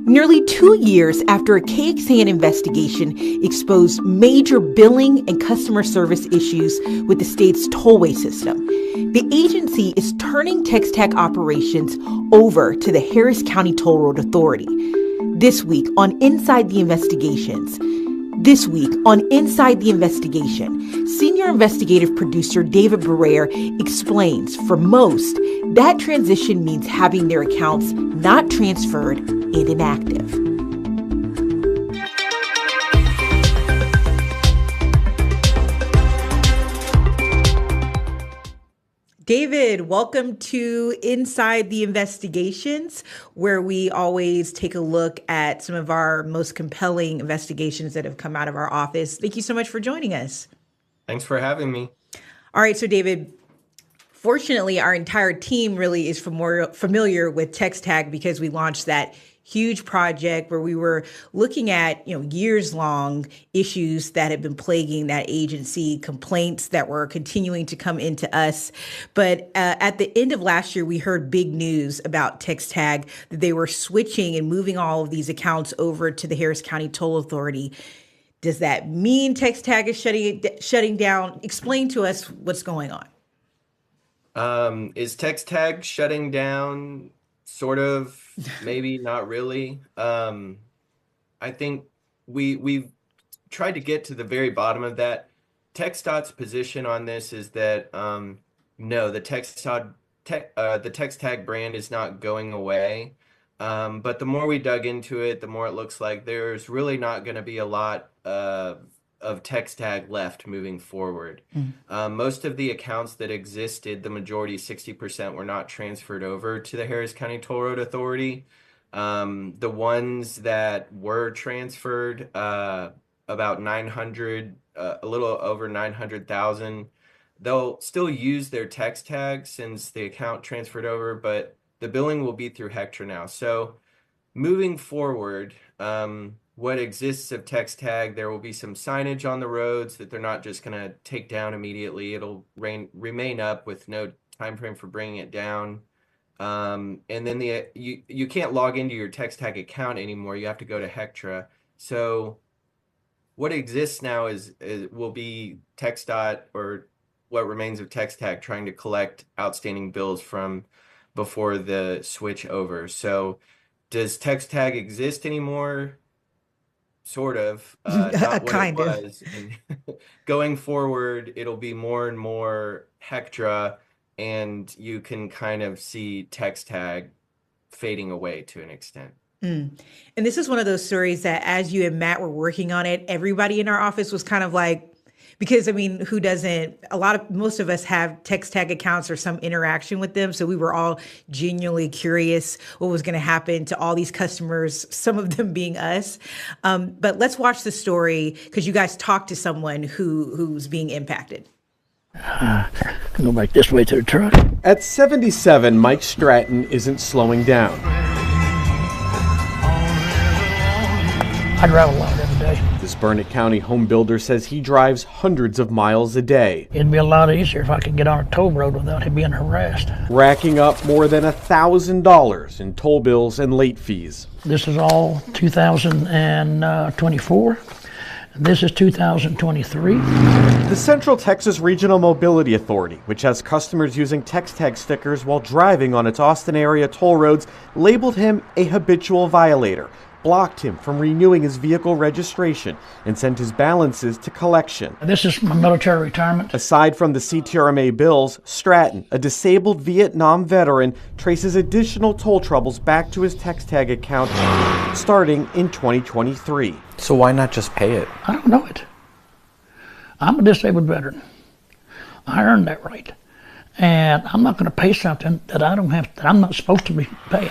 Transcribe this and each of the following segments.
Nearly 2 years after a KXAN investigation exposed major billing and customer service issues with the state's tollway system, the agency is turning TxTag operations over to the Harris County Toll Road Authority. This week on Inside the Investigation, Senior Investigative Producer David Barer explains for most, that transition means having their accounts not transferred and inactive. David, welcome to Inside the Investigations, where we always take a look at some of our most compelling investigations that have come out of our office. Thank you so much for joining us. Thanks for having me. All right, so David, fortunately, our entire team really is familiar with TxTag because we launched that huge project where we were looking at, years-long issues that have been plaguing that agency, complaints that were continuing to come into us. But at the end of last year, we heard big news about TxTag, that they were switching and moving all of these accounts over to the Harris County Toll Authority. Does that mean TxTag is shutting down? Explain to us what's going on. Is TxTag shutting down? Sort of, maybe not really. I think we've tried to get to the very bottom of that. TxDOT's position on this is that no, the TxTag brand is not going away. But the more we dug into it, the more it looks like there's really not going to be a lot of TxTag left moving forward. Most of the accounts that existed, the majority, 60%, were not transferred over to the Harris County Toll Road Authority. The ones that were transferred, about 900, a little over 900,000, they'll still use their TxTag since the account transferred over, but the billing will be through Hectra now. So moving forward, what exists of TxTag, there will be some signage on the roads that they're not just going to take down immediately. It'll remain up with no time frame for bringing it down. And then you can't log into your TxTag account anymore. You have to go to Hectra. So what exists now will be TxDOT, or what remains of TxTag, trying to collect outstanding bills from before the switch over. So does TxTag exist anymore? Sort of, not what Kind it of. was. And going forward, it'll be more and more Hectra, and you can kind of see TxTag fading away to an extent. And this is one of those stories that as you and Matt were working on it, everybody in our office was kind of like, because who doesn't? Most of us have TxTag accounts or some interaction with them. So we were all genuinely curious what was going to happen to all these customers, some of them being us. But let's watch the story because you guys talked to someone who's being impacted. Go back this way to the truck. At 77, Mike Stratton isn't slowing down. I drive a lot every day. This Burnett County home builder says he drives hundreds of miles a day, It'd be a lot easier if I could get on a toll road without him being harassed. racking up more than $1,000 in toll bills and late fees. This is all 2024. This is 2023. The Central Texas Regional Mobility Authority, which has customers using TxTag stickers while driving on its Austin area toll roads, labeled him a habitual violator, blocked him from renewing his vehicle registration, and sent his balances to collection. This is my military retirement. Aside from the CTRMA bills, Stratton, a disabled Vietnam veteran, traces additional toll troubles back to his TxTag account starting in 2023. So why not just pay it? I don't know it. I'm a disabled veteran. I earned that right. And I'm not going to pay something that I'm not supposed to be paying.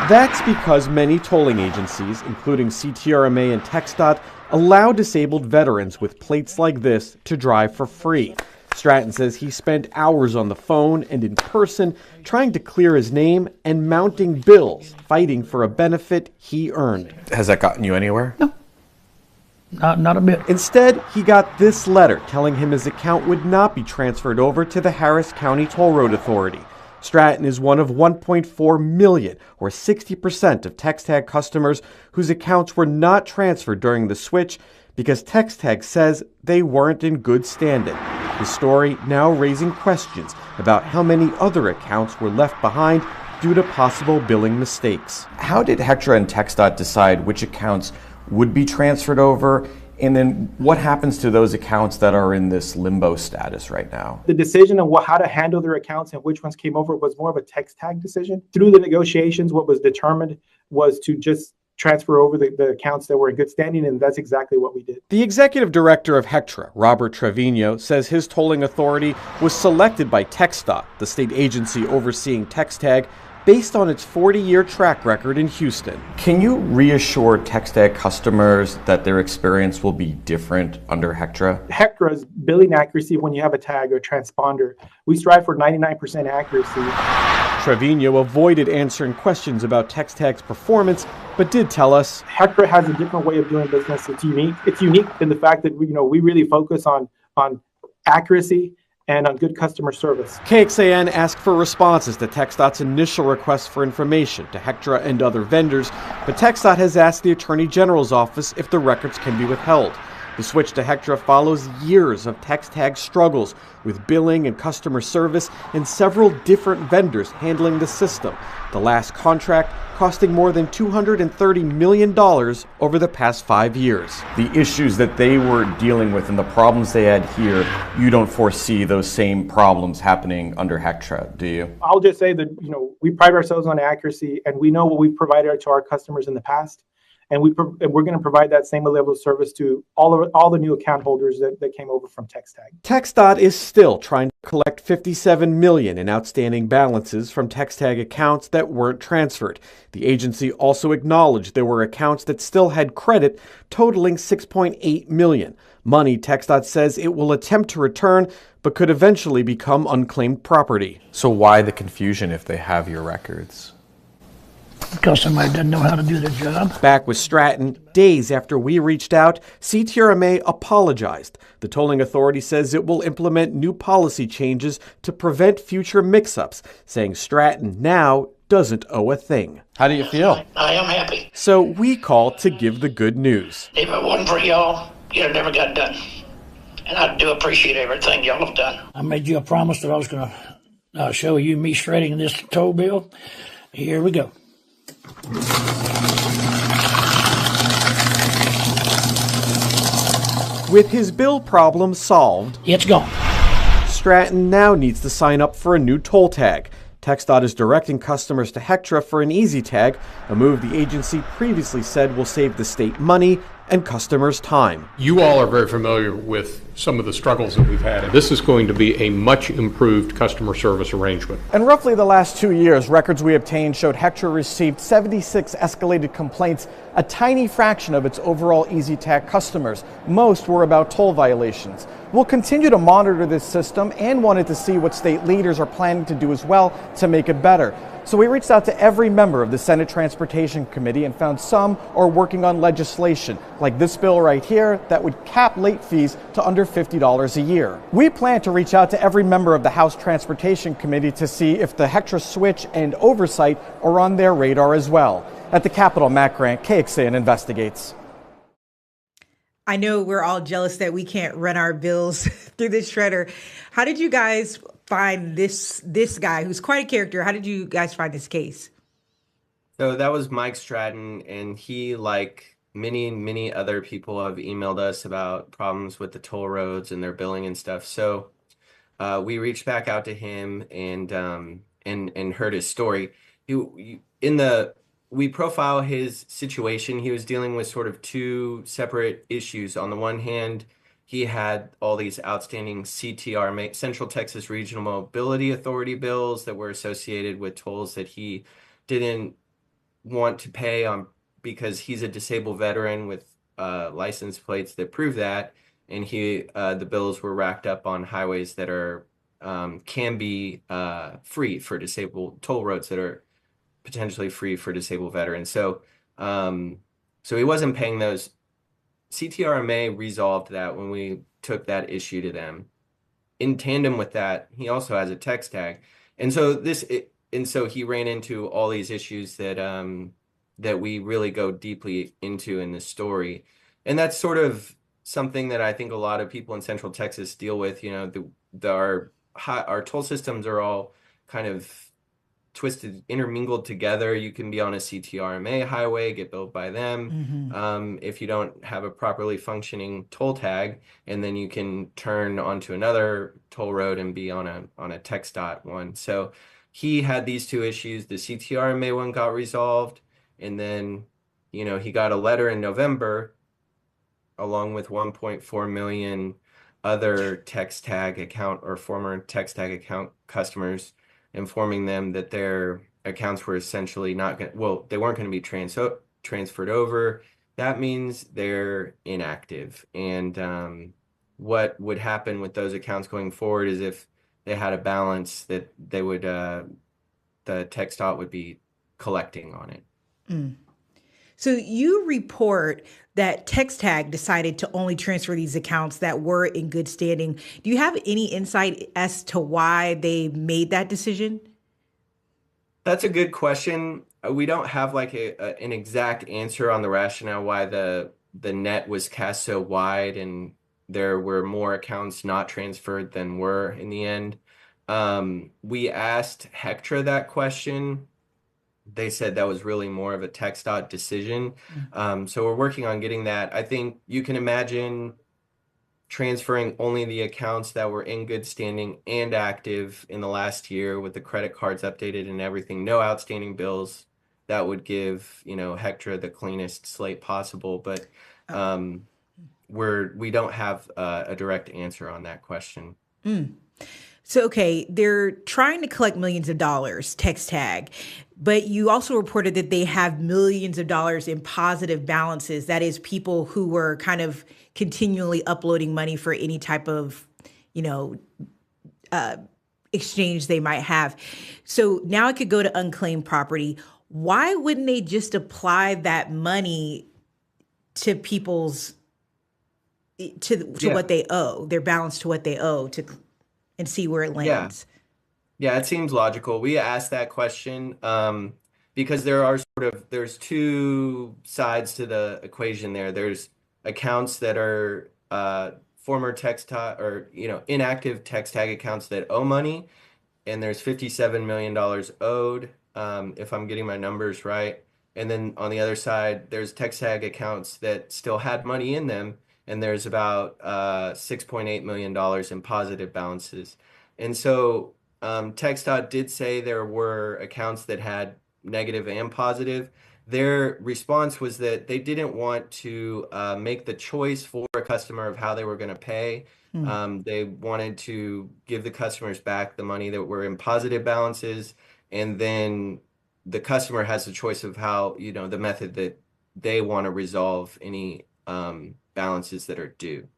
That's because many tolling agencies, including CTRMA and TxDOT, allow disabled veterans with plates like this to drive for free. Stratton says he spent hours on the phone and in person trying to clear his name and mounting bills, fighting for a benefit he earned. Has that gotten you anywhere? No, not a bit. Instead, he got this letter telling him his account would not be transferred over to the Harris County Toll Road Authority. Stratton is one of 1.4 million, or 60% of TxTag customers whose accounts were not transferred during the switch because TxTag says they weren't in good standing. The story now raising questions about how many other accounts were left behind due to possible billing mistakes. How did Hectra and TxDOT decide which accounts would be transferred over? And then what happens to those accounts that are in this limbo status right now? The decision on how to handle their accounts and which ones came over was more of a TxTag decision. Through the negotiations, what was determined was to just transfer over the accounts that were in good standing, and that's exactly what we did. The executive director of Hectra, Robert Trevino, says his tolling authority was selected by TxDOT, the state agency overseeing TxTag, based on its 40-year track record in Houston. Can you reassure TxTag customers that their experience will be different under Hectra? Hectra's billing accuracy, when you have a tag or transponder, we strive for 99% accuracy. Trevino avoided answering questions about TxTag's performance, but did tell us Hectra has a different way of doing business. It's unique. It's unique in the fact that we really focus on accuracy and on good customer service. KXAN asked for responses to TxDOT's initial request for information to Hectra and other vendors, but TxDOT has asked the Attorney General's office if the records can be withheld. The switch to Hectra follows years of TxTag struggles with billing and customer service and several different vendors handling the system. The last contract costing more than $230 million over the past 5 years. The issues that they were dealing with and the problems they had here, you don't foresee those same problems happening under Hectra, do you? I'll just say that we pride ourselves on accuracy, and we know what we've provided to our customers in the past. And we're going to provide that same level of service to all the new account holders that came over from TxTag. TxDOT is still trying to collect $57 million in outstanding balances from TxTag accounts that weren't transferred. The agency also acknowledged there were accounts that still had credit totaling $6.8 million. Money TxDOT says it will attempt to return, but could eventually become unclaimed property. So why the confusion if they have your records? Because somebody doesn't know how to do their job. Back with Stratton, days after we reached out, CTRMA apologized. The tolling authority says it will implement new policy changes to prevent future mix-ups, saying Stratton now doesn't owe a thing. How do you feel? I am happy. So we call to give the good news. If it wasn't for y'all, you'd have never got done. And I do appreciate everything y'all have done. I made you a promise that I was going to show you me shredding this toll bill. Here we go. With his bill problem solved, It's gone. Stratton now needs to sign up for a new toll tag. TxDOT is directing customers to Hectra for an easy tag, a move the agency previously said will save the state money and customers time. You all are very familiar with some of the struggles that we've had, and this is going to be a much improved customer service arrangement. In roughly the last 2 years, records we obtained showed Hectra received 76 escalated complaints, a tiny fraction of its overall EasyTag customers. Most were about toll violations. We'll continue to monitor this system and wanted to see what state leaders are planning to do as well to make it better. So we reached out to every member of the Senate Transportation Committee and found some are working on legislation, like this bill right here, that would cap late fees to under $50 a year. We plan to reach out to every member of the House Transportation Committee to see if the Hectra switch and oversight are on their radar as well. At the Capitol, Matt Grant, KXAN Investigates. I know we're all jealous that we can't run our bills through this shredder. How did you guys find this guy who's quite a character? How did you guys find this case? So that was Mike Stratton, and he, like many other people, have emailed us about problems with the toll roads and their billing and stuff. So we reached back out to him and heard his story. We profile his situation. He was dealing with sort of two separate issues. On the one hand, he had all these outstanding CTR, Central Texas Regional Mobility Authority bills that were associated with tolls that he didn't want to pay on because he's a disabled veteran with license plates that prove that, and the bills were racked up on highways that are can be free for disabled toll roads that are potentially free for disabled veterans. So he wasn't paying those. CTRMA resolved that when we took that issue to them. In tandem with that, he also has a TxTag, And so and so he ran into all these issues that that we really go deeply into in this story. And that's sort of something that I think a lot of people in Central Texas deal with. You know, our toll systems are all kind of twisted, intermingled together. You can be on a CTRMA highway, get billed by them if you don't have a properly functioning toll tag, and then you can turn onto another toll road and be on a TxDOT one. So he had these two issues. The CTRMA one got resolved, and then he got a letter in November along with 1.4 million other TxTag account or former TxTag account customers, informing them that their accounts were essentially not going they weren't going to be transferred over. That means they're inactive. And what would happen with those accounts going forward is if they had a balance that they would, the TxDOT would be collecting on it. So you report that TxTag decided to only transfer these accounts that were in good standing. Do you have any insight as to why they made that decision? That's a good question. We don't have like an exact answer on the rationale why the net was cast so wide and there were more accounts not transferred than were in the end. We asked Hectra that question. They said that was really more of a TxDOT decision. So we're working on getting that. I think you can imagine transferring only the accounts that were in good standing and active in the last year with the credit cards updated and everything, no outstanding bills. That would give, Hectra the cleanest slate possible. But we don't have a direct answer on that question. So, okay, they're trying to collect millions of dollars, TxTag, but you also reported that they have millions of dollars in positive balances. That is, people who were kind of continually uploading money for any type of, exchange they might have. So now it could go to unclaimed property. Why wouldn't they just apply that money to people's, to what they owe, their balance to what they owe and see where it lands? Yeah, it seems logical. We asked that question because there's two sides to the equation there. There's accounts that are former TxTag or inactive TxTag accounts that owe money, and there's $57 million owed, if I'm getting my numbers right. And then on the other side, there's TxTag accounts that still had money in them, and there's about $6.8 million in positive balances. And so TxDOT did say there were accounts that had negative and positive. Their response was that they didn't want to make the choice for a customer of how they were going to pay. They wanted to give the customers back the money that were in positive balances, and then the customer has the choice of how, the method that they want to resolve any balances that are due.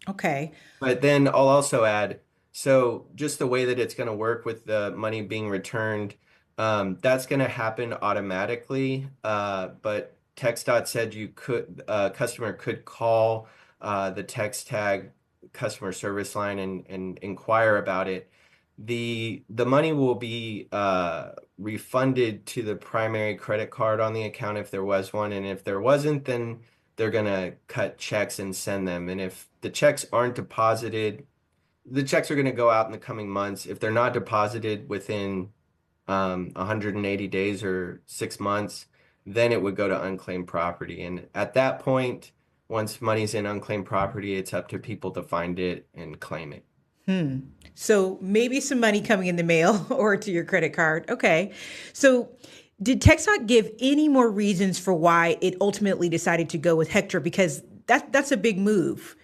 Okay. But then I'll also add, so just the way that it's going to work with the money being returned, that's going to happen automatically. But TxDOT said customer could call the TxTag customer service line and inquire about it. The money will be refunded to the primary credit card on the account if there was one, and if there wasn't, then they're gonna cut checks and send them. And if the checks aren't deposited, the checks are gonna go out in the coming months. If they're not deposited within 180 days or 6 months, then it would go to unclaimed property. And at that point, once money's in unclaimed property, it's up to people to find it and claim it. So maybe some money coming in the mail or to your credit card. Okay. So did TxDOT give any more reasons for why it ultimately decided to go with Hectra? Because that's a big move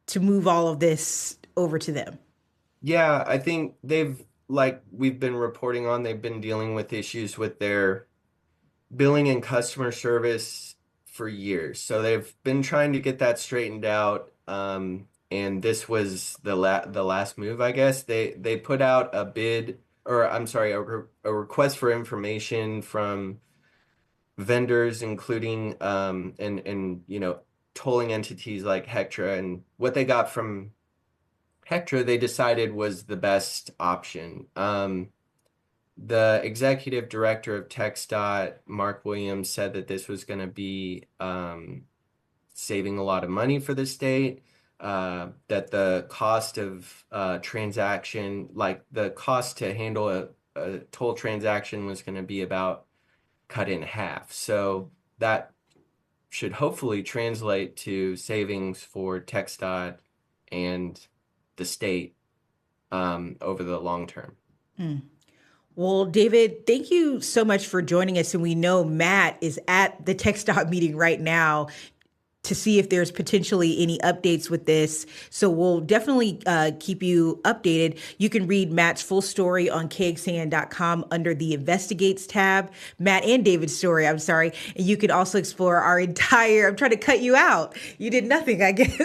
to move all of this over to them. Yeah, I think we've been reporting on, they've been dealing with issues with their billing and customer service for years. So they've been trying to get that straightened out. And this was the last move, I guess. They put out a bid, or I'm sorry, a request for information from vendors, including and tolling entities like Hectra. And what they got from Hectra, they decided was the best option. The executive director of TxDOT, Mark Williams, said that this was going to be saving a lot of money for the state, that the cost of transaction, like the cost to handle a toll transaction was going to be about cut in half. So that should hopefully translate to savings for TxDOT and the state over the long term. Well, David, thank you so much for joining us. And we know Matt is at the TxDOT meeting right now to see if there's potentially any updates with this. So we'll definitely keep you updated. You can read Matt's full story on KXAN.com under the Investigates tab. Matt and David's story, I'm sorry. And you can also explore our entire, I'm trying to cut you out. You did nothing, I guess.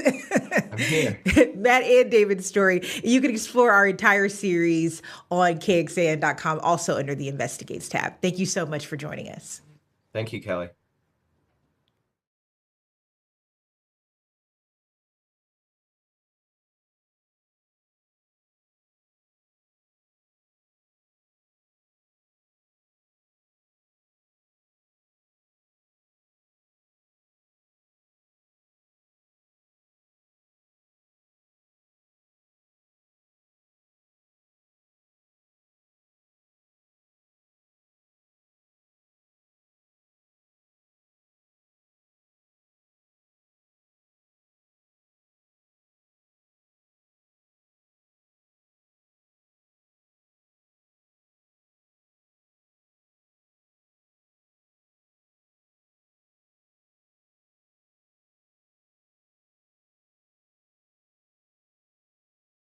I'm here. Matt and David's story. You can explore our entire series on KXAN.com, also under the Investigates tab. Thank you so much for joining us. Thank you, Kelly.